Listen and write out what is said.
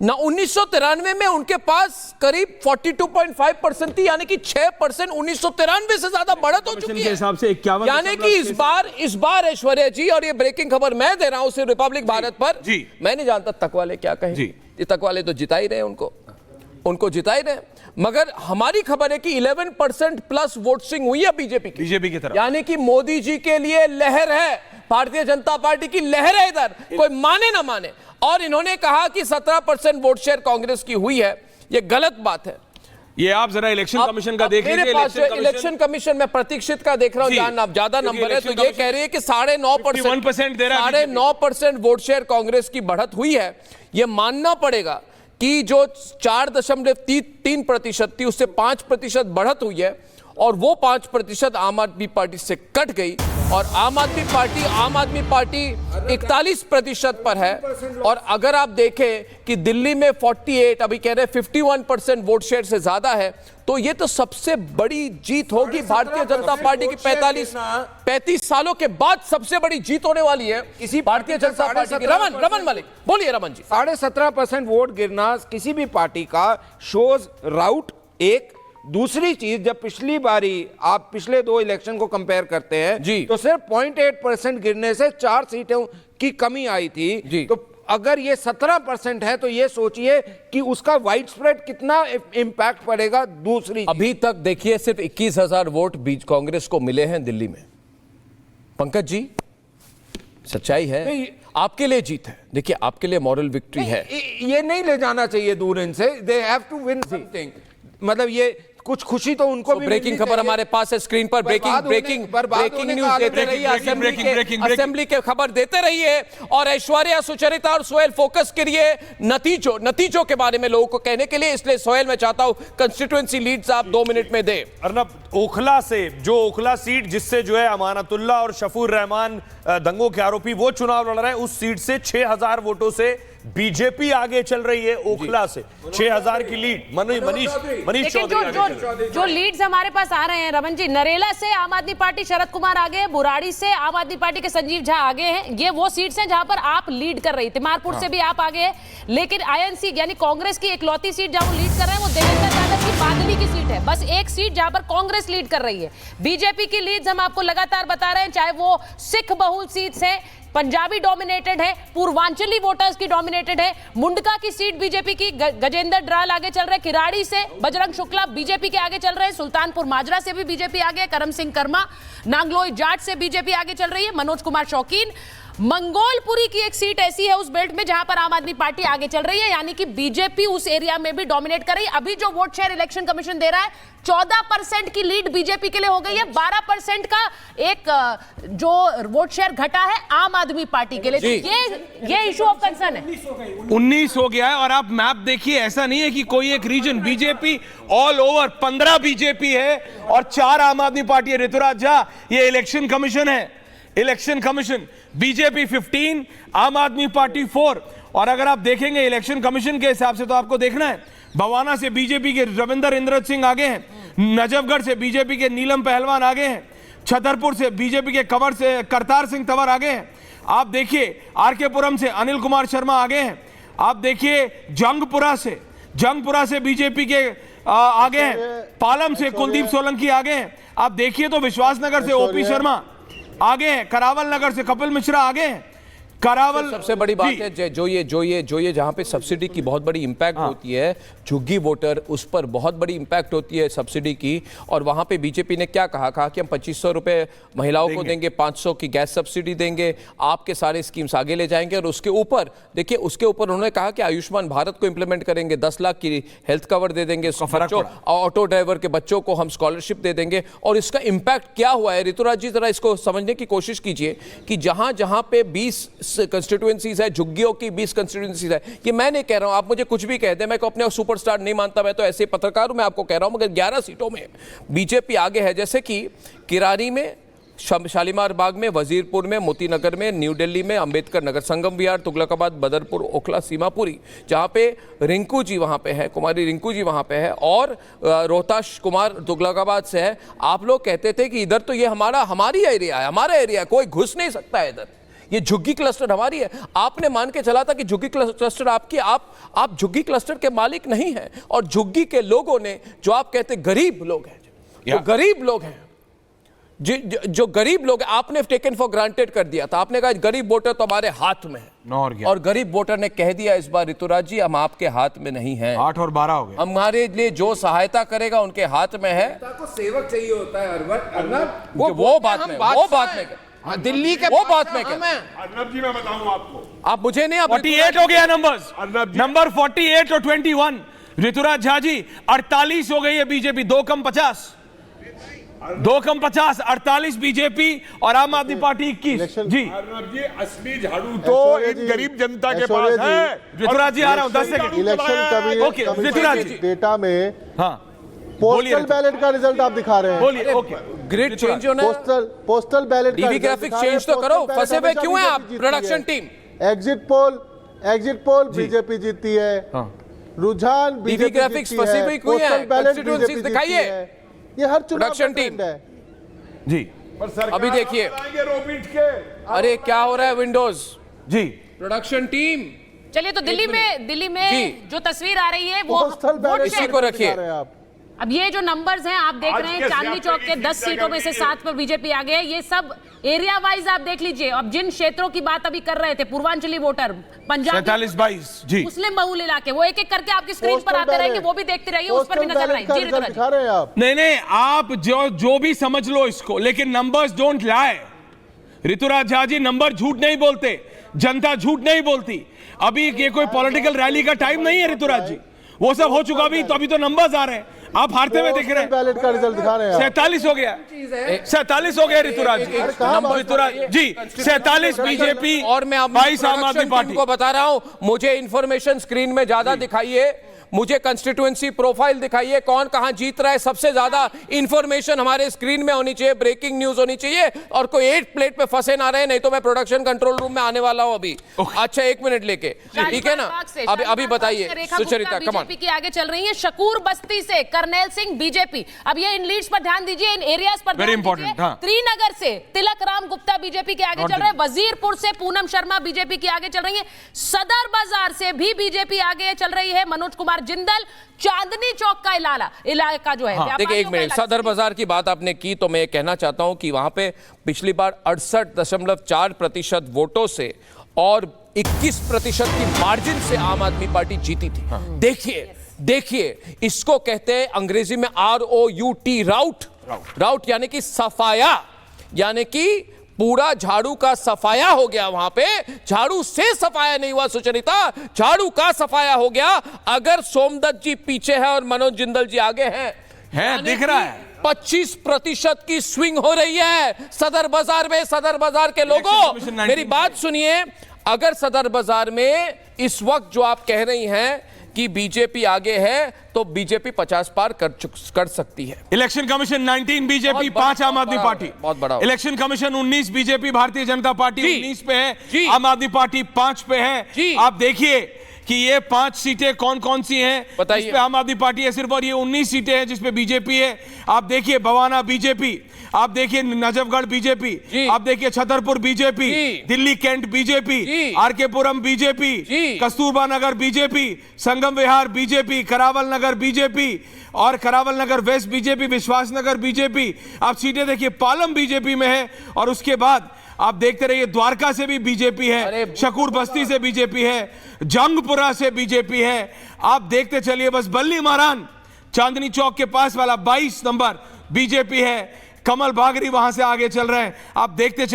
ना 1993 में उनके पास करीब 42.5% थी, यानी कि 6% 1993 से ज्यादा बढ़त हो चुकी है। हिसाब से 51, यानी कि इस बार ऐश्वर्या जी, और ये ब्रेकिंग खबर मैं दे रहा हूं सिर्फ रिपब्लिक भारत पर जी। मैं नहीं जानता तक वाले क्या कहें जी। ये तक वाले तो जिता ही रहे, उनको जिता ही रहे, मगर हमारी खबर है कि 11% प्लस वोटिंग हुई है बीजेपी की तरफ, यानी कि मोदी जी के लिए लहर है, भारतीय जनता पार्टी की लहर है इधर, कोई माने ना माने। और इन्होंने कहा कि 17% वोट शेयर कांग्रेस की हुई है, ये गलत बात है। ये आप जरा इलेक्शन कमीशन का देख लीजिए। इलेक्शन कमीशन में प्रतीक्षित का देख रहा हूं, ज्यादा नंबर है, तो ये कह रही है कि 9.5% वोट शेयर कांग्रेस की बढ़त हुई है। ये मानना पड़ेगा कि जो 4.3% थी उससे 5% बढ़त हुई है, और वो 5% आम आदमी पार्टी से कट गई, और आम आदमी पार्टी 41% पर है। और अगर आप देखें कि दिल्ली में 48, अभी कह रहे 51% वोट शेयर से ज्यादा है, तो ये तो सबसे बड़ी जीत होगी भारतीय जनता पार्टी की। 35 सालों के बाद सबसे बड़ी जीत होने वाली है किसी भारतीय जनता पार्टी की। रमन मलिक बोलिए। रमन जी, 17.5% वोट गिरना किसी भी पार्टी का शोज राउट। एक दूसरी चीज, जब पिछली बारी आप पिछले 2 इलेक्शन को कंपेयर करते हैं जी, तो सिर्फ 0.8% गिरने से 4 सीटों की कमी आई थी जी। तो अगर ये 17% है तो ये सोचिए कि उसका वाइड स्प्रेड कितना इंपैक्ट पड़ेगा। दूसरी, अभी तक देखिए सिर्फ 21,000 वोट बीच कांग्रेस को मिले हैं दिल्ली में। पंकज जी, सच्चाई है, आपके लिए जीत है, देखिए आपके लिए मॉरल विक्ट्री है। ये नहीं ले जाना चाहिए दूर इनसे, they have to win something, मतलब ये कुछ खुशी तो उनको भी। ब्रेकिंग खबर हमारे पास है स्क्रीन पर, ब्रेकिंग न्यूज देते रहिए, असेंबली के खबर देते रहिए, और ऐश्वर्या, सुचरिता और सोहेल फोकस करिए नतीजों के बारे में लोगों को कहने के लिए। इसलिए सोहेल, मैं चाहता हूं कंस्टिट्यूएंसी लीड्स आप 2 मिनट में दे। अर्नब, ओखला से जो ओखला सीट जिससे जो है अमानतुल्लाह और शफूर रहमान दंगों के आरोपी वो चुनाव लड़ रहे हैं, उस सीट से 6,000 वोटों से बीजेपी आगे चल रही है। ओखला से 6,000 की लीड। मनीष चौधरी जो लीड्स हमारे पास आ रहे हैं रमन जी, नरेला से आम आदमी पार्टी शरद कुमार आगे है, बुराड़ी से आम आदमी पार्टी के संजीव झा आगे हैं। ये वो सीट्स हैं जहां पर आप लीड कर रही। तिमारपुर से भी आप आगे हैं, लेकिन आईएनसी यानी कांग्रेस की इकलौती सीट जहां वो लीड कर रहे हैं वो देवेंद्र यादव की बादली की सीट है। बस एक सीट जहां पर कांग्रेस लीड कर रही है। बीजेपी की लीड्स हम आपको लगातार बता रहे हैं, चाहे वो सिख बहुल सीट्स है, पंजाबी डोमिनेटेड है, पूर्वांचली वोटर्स की डोमिनेटेड है। मुंडका की सीट बीजेपी की, गजेंद्र ड्राल आगे चल रहे, किराड़ी से बजरंग शुक्ला बीजेपी के आगे चल रहे हैं, सुल्तानपुर माजरा से भी बीजेपी आगे, करम सिंह कर्मा, नांगलोई जाट से बीजेपी आगे चल रही है, मनोज कुमार शौकीन। मंगोलपुरी की एक सीट ऐसी है उस बेल्ट में जहां पर आम आदमी पार्टी आगे चल रही है, यानी कि बीजेपी उस एरिया में भी डोमिनेट कर रही है। अभी जो वोट शेयर इलेक्शन कमीशन दे रहा है, 14% की लीड बीजेपी के लिए हो गई है, 12% का एक जो वोट शेयर घटा है आम आदमी पार्टी के लिए। तो ये इशू ऑफ कंसर्न है। 19 हो गया है, और आप मैप देखिए, ऐसा नहीं है कि कोई एक reason BJP all over 15 BJP है और 4 आम आदमी पार्टी है। ऋतुराज झा, ये इलेक्शन कमीशन है, इलेक्शन कमीशन। बीजेपी 15, आम आदमी पार्टी 4। और अगर आप देखेंगे इलेक्शन कमीशन के हिसाब से, तो आपको देखना है बवाना से बीजेपी के रविंदर इंद्रज सिंह आगे हैं, नजफगढ़ से बीजेपी के नीलम पहलवान आगे हैं, छतरपुर से बीजेपी के कंवर से करतार सिंह तंवर आगे हैं। आप देखिए आरके पुरम से अनिल कुमार शर्मा आगे हैं। आप देखिए जंगपुरा से बीजेपी के आगे हैं, पालम से कुलदीप सोलंकी आगे हैं। आप देखिए तो विश्वासनगर से ओपी शर्मा आगे हैं, करावल नगर से कपिल मिश्रा आगे हैं। करावल सबसे बड़ी बात है जो ये जहां पे सब्सिडी की बहुत बड़ी इंपैक्ट होती है, झुग्गी वोटर, उस पर बहुत बड़ी इंपैक्ट होती है सब्सिडी की। और वहां पे बीजेपी ने क्या कहा कि हम 2500 रुपए महिलाओं को देंगे, 500 की गैस सब्सिडी देंगे, आपके सारे स्कीम्स आगे ले जाएंगे। और उसके ऊपर देखिए, उसके ऊपर उन्होंने कहा कि आयुष्मान भारत को इंप्लीमेंट करेंगे, 10 लाख की हेल्थ कवर दे देंगे, ऑटो ड्राइवर के बच्चों को हम स्कॉलरशिप दे देंगे। और इसका इंपैक्ट क्या हुआ है, ऋतुराज जी जरा इसको समझने की कोशिश कीजिए कि जहां जहां पे 20 कंस्टिट्यूएंसीज है, झुग्गियों की 20 कंस्टिट्यूएंसीज है। ये मैं नहीं कह रहा हूं, आप मुझे कुछ भी कहते हैं, मैं को अपने सुपरस्टार नहीं मानता, मैं तो ऐसे पत्रकार हूं, मैं आपको कह रहा हूं। मगर 11 सीटों में बीजेपी आगे है, जैसे कि किरारी में, शालीमार बाग में, वजीरपुर में, मोतीनगर में, न्यू दिल्ली में, अंबेडकर नगर, संगम विहार, तुगलकाबाद, बदरपुर, ओखला, सीमापुरी, जहां पे रिंकू जी वहां पे है, कुमारी रिंकू जी वहां पे है, और रोहताश कुमार तुगलकाबाद से है। आप लोग कहते थे कि इधर तो ये हमारी एरिया है, हमारा एरिया, कोई घुस नहीं सकता है इधर। ये झुग्गी क्लस्टर हमारी है। आपने मान के चला था कि झुग्गी क्लस्टर आपकी, आप झुग्गी क्लस्टर के मालिक नहीं हैं। और झुग्गी के लोगों ने, जो आप कहते गरीब लोग हैं, जो गरीब लोग हैं, जो गरीब लोग हैं, आपने टेकन फॉर ग्रांटेड कर दिया था। आपने कहा गरीब वोटर तो हमारे हाथ में है, और गरीब वोटर ने कह दिया इस बार ऋतुराज जी हम आपके हाथ में नहीं हैं। 8 और 12 हो गए। हमारे लिए जो सहायता करेगा उनके हाथ में है। को सेवक चाहिए होता है अर्नब, वो बात में, वो बात में, हाँ, दिल्ली के वो बात में क्या? अर्नब जी मैं बताऊं आपको, आप मुझे नहीं, 48 हो गया नंबर्स, नंबर 48 और 21। ऋतुराज झा जी 48 हो गई है बीजेपी, 2 कम 50, 2 कम 50, 48 बीजेपी और आम आदमी पार्टी 21। जी अर्नब जी असली झाड़ू तो इन गरीब जनता के पास है। ऋतुराज जी आ रहा हूं, 10 सेकंड। इलेक्शन ओके, ऋतुराज जी डेटा में हाँ पोस्टल बैलेट का रिजल्ट आप दिखा रहे हैं। बोलिए। ओके, ग्रिड चेंज होना है, postal ballot DV graphics change तो करो। फंसे हुए क्यों हैं आप? Production team exit poll BJP जीती है, रुझान डीवी ग्राफिक्स फंसी हुई क्यों है? कंस्टिट्यूएंसीज दिखाइए, ये हर चुनाव प्रोडक्शन का टीम ट्रेंड है। जी पर सरकार अभी देखिए। बनाएंगे रोबिट के। अरे क्या हो रहा है विंडोज? जी प्रोडक्शन टीम, चलिए तो दिल्ली जी। में जो तस्वीर आ रही है वो पोस्टल वोट बैलेट इसी शेयर। को रखिए। दिखा रहे हैं आप। अब ये जो नंबर्स हैं आप देख आज रहे के हैं, चांदनी चौक के 10 सीट सीटों में से 7 पर बीजेपी आ गए। ये सब एरिया वाइज आप देख लीजिए। अब जिन क्षेत्रों की बात अभी कर रहे थे, पूर्वांचली वोटर, पंजाब, 47-22 जी मुस्लिम बहुल इलाके, वो एक एक करके आपकी स्क्रीन पर आते रहेंगे, वो भी देखते रहिए, उस पर भी नजर रहे। जी ऋतुराज दिखा रहे हैं आप। नहीं आप जो भी समझ लो इसको, लेकिन numbers don't lie. Rituraj Jha ji number झूठ नहीं बोलते, जनता झूठ नहीं बोलती। अभी ये कोई पॉलिटिकल रैली का टाइम नहीं है ऋतुराज जी, वो सब हो चुका। अभी तो नंबर्स आ रहे हैं, आप हारते हुए दिख रहे हैं। बैलेट का रिजल्ट दिखा रहे हैं आप। 47 हो गया, 47 हो गया ऋतुराज जी। ऋतुराज जी 47 बीजेपी और मैं 22 आम आदमी पार्टी को बता रहा हूं, मुझे इंफॉर्मेशन स्क्रीन में ज्यादा दिखाइए, मुझे कंस्टिट्यूएंसी प्रोफाइल दिखाइए, कौन कहां जीत रहा है। सबसे ज्यादा इंफॉर्मेशन हमारे स्क्रीन में होनी चाहिए, ब्रेकिंग न्यूज होनी चाहिए, और कोई 8 प्लेट पे फंसे ना रहे, नहीं तो मैं प्रोडक्शन कंट्रोल रूम में आने वाला हूं अभी। अच्छा 1 मिनट लेके, ठीक है ना? अभी बताइए सुचरिता, कम ऑन। बीजेपी की आगे चल रही है शकूर बस्ती से करनेल सिंह बीजेपी। अब ये इन लीड्स पर ध्यान दीजिए, इन एरियाज पर ध्यान दीजिए। त्रिनगर से तिलक राम गुप्ता बीजेपी के आगे चल रहे हैं, वजीरपुर से पूनम शर्मा बीजेपी की आगे चल रही है, सदर बाजार से भी बीजेपी आगे चल रही है, मनोज कुमार जिंदल, चांदनी चौक का इलाका जो है। देखिए 1 मिनट, सदर बाजार की बात आपने की तो मैं कहना चाहता हूं कि वहां पे पिछली बार 68.4% वोटों से और 21% की मार्जिन से आम आदमी पार्टी जीती थी। देखिए इसको कहते हैं अंग्रेजी में ROUT, राउट यानी कि सफाया, यानी कि पूरा झाड़ू का सफाया हो गया। वहां पे झाड़ू से सफाया नहीं हुआ सुचरिता, झाड़ू का सफाया हो गया। अगर सोमदत्त जी पीछे है और मनोज जिंदल जी आगे हैं, दिख रहा है 25% की स्विंग हो रही है सदर बाजार में। सदर बाजार के लोगों मेरी बात सुनिए, अगर सदर बाजार में इस वक्त जो आप कह रही हैं कि बीजेपी आगे है, तो बीजेपी 50 पार कर सकती है। इलेक्शन कमीशन 19 बीजेपी, 5 आम आदमी पार्टी। बहुत बड़ा election commission 19 BJP, Bharatiya Janata party 19 पे है, आम आदमी पार्टी 5 पे है। आप देखिए कि ये 5 सीटें कौन कौन सी हैं, बताइए। जिस पे आम आदमी पार्टी है सिर्फ, और ये 19 सीटें हैं जिसपे बीजेपी है। आप देखिए बवाना बीजेपी, आप देखिए नजफगढ़ बीजेपी, आप देखिए Chhatarpur BJP, Delhi cantt BJP, RK Puram BJP, Kasturba Nagar BJP, Sangam Vihar BJP, Karawal Nagar BJP, और करावल नगर वेस्ट बीजेपी, विश्वास नगर बीजेपी। आप सीटें देखिए, पालम बीजेपी में है, और उसके बाद आप देखते रहिए द्वारका से भी बीजेपी है, शकूर बस्ती से बीजेपी है, जंगपुरा से बीजेपी है। आप देखते चलिए बस, बल्ली महारान चांदनी चौक के पास वाला 22 नंबर बीजेपी है, कमल बागरी वहां से आगे चल रहे हैं। आप देखते चलिए।